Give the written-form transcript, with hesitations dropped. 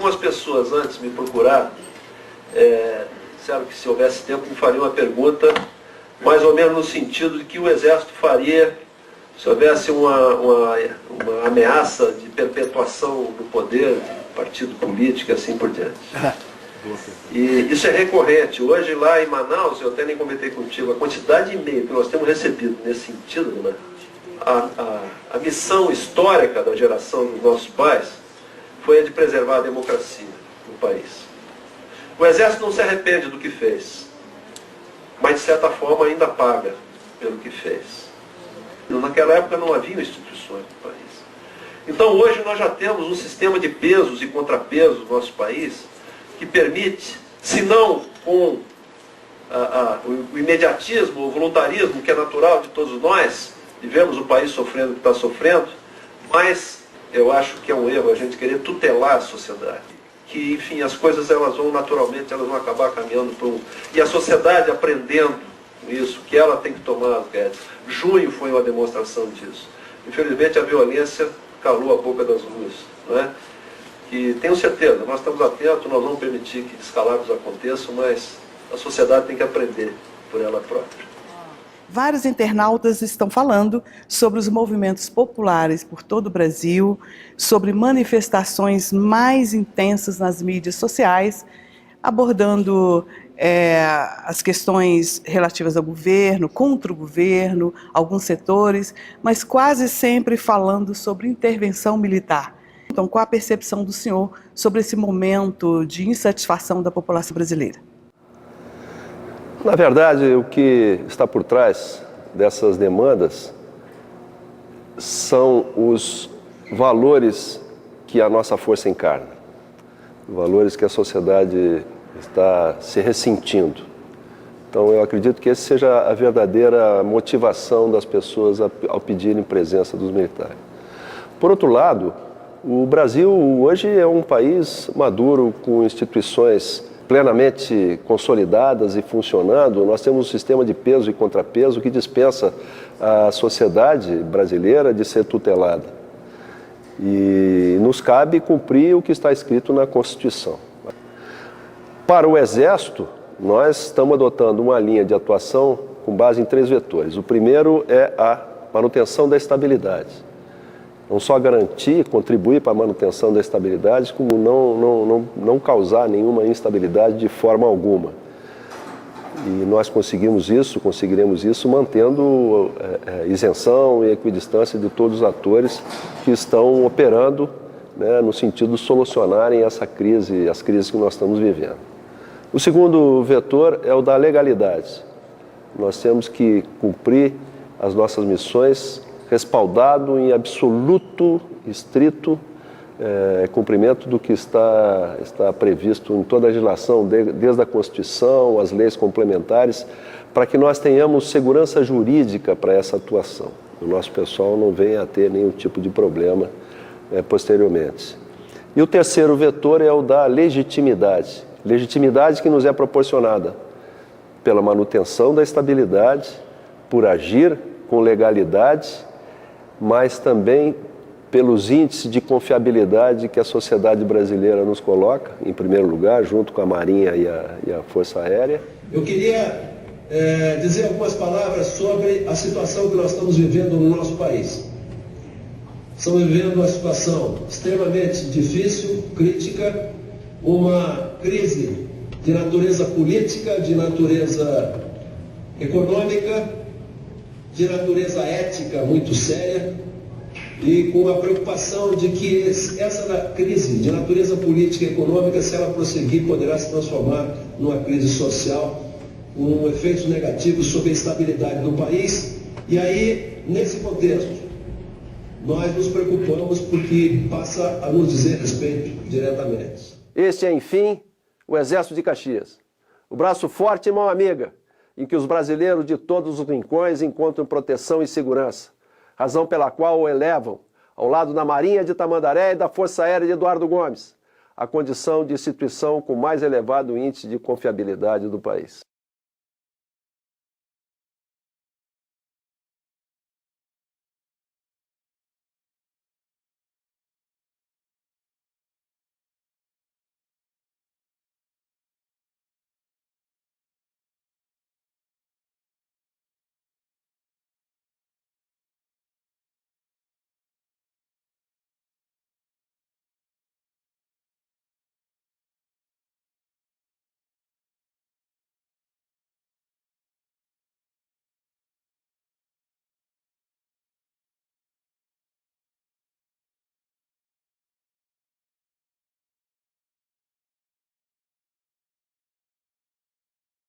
algumas pessoas antes me procuraram, disseram que se houvesse tempo me faria uma pergunta mais ou menos no sentido de que o Exército faria se houvesse uma ameaça de perpetuação do poder, de partido político e assim por diante. E isso é recorrente. Hoje lá em Manaus, eu até nem comentei contigo, a quantidade de e-mail que nós temos recebido nesse sentido, né? A missão histórica da geração dos nossos pais foi a de preservar a democracia no país. O Exército não se arrepende do que fez, mas de certa forma ainda paga pelo que fez. Naquela época não havia instituições no país. Então hoje nós já temos um sistema de pesos e contrapesos no nosso país que permite, se não com o imediatismo, o voluntarismo que é natural de todos nós, vivemos o país sofrendo o que está sofrendo, mas eu acho que é um erro a gente querer tutelar a sociedade. Que, enfim, as coisas elas vão naturalmente, elas vão acabar caminhando para um... E a sociedade aprendendo isso, que ela tem que tomar as rédeas. Junho foi uma demonstração disso. Infelizmente a violência calou a boca das ruas, não é? E tenho certeza, nós estamos atentos, nós vamos permitir que descalabros aconteçam, mas a sociedade tem que aprender por ela própria. Vários internautas estão falando sobre os movimentos populares por todo o Brasil, sobre manifestações mais intensas nas mídias sociais, abordando as questões relativas ao governo, contra o governo, alguns setores, mas quase sempre falando sobre intervenção militar. Então, qual a percepção do senhor sobre esse momento de insatisfação da população brasileira? Na verdade, o que está por trás dessas demandas são os valores que a nossa força encarna, valores que a sociedade está se ressentindo. Então, eu acredito que essa seja a verdadeira motivação das pessoas ao pedirem presença dos militares. Por outro lado, o Brasil hoje é um país maduro, com instituições plenamente consolidadas e funcionando. Nós temos um sistema de peso e contrapeso que dispensa a sociedade brasileira de ser tutelada. E nos cabe cumprir o que está escrito na Constituição. Para o Exército, nós estamos adotando uma linha de atuação com base em 3 vetores. O primeiro é a manutenção da estabilidade. Não só garantir, contribuir para a manutenção da estabilidade, como não causar nenhuma instabilidade de forma alguma. E nós conseguiremos isso mantendo isenção e equidistância de todos os atores que estão operando, né, no sentido de solucionarem essa crise, as crises que nós estamos vivendo. O segundo vetor é o da legalidade. Nós temos que cumprir as nossas missões respaldado em absoluto, estrito cumprimento do que está previsto em toda a legislação, desde a Constituição, as leis complementares, para que nós tenhamos segurança jurídica para essa atuação. O nosso pessoal não venha a ter nenhum tipo de problema posteriormente. E o terceiro vetor é o da legitimidade. Legitimidade que nos é proporcionada pela manutenção da estabilidade, por agir com legalidade, mas também pelos índices de confiabilidade que a sociedade brasileira nos coloca, em primeiro lugar, junto com a Marinha e a Força Aérea. Eu queria dizer algumas palavras sobre a situação que nós estamos vivendo no nosso país. Estamos vivendo uma situação extremamente difícil, crítica, uma crise de natureza política, de natureza econômica, de natureza ética muito séria, e com a preocupação de que essa crise de natureza política e econômica, se ela prosseguir, poderá se transformar numa crise social, com efeitos negativos sobre a estabilidade do país. E aí, nesse contexto, nós nos preocupamos porque passa a nos dizer respeito diretamente. Este é, enfim, o Exército de Caxias. O braço forte e mão amiga, em que os brasileiros de todos os rincões encontram proteção e segurança, razão pela qual o elevam, ao lado da Marinha de Tamandaré e da Força Aérea de Eduardo Gomes, a condição de instituição com mais elevado índice de confiabilidade do país.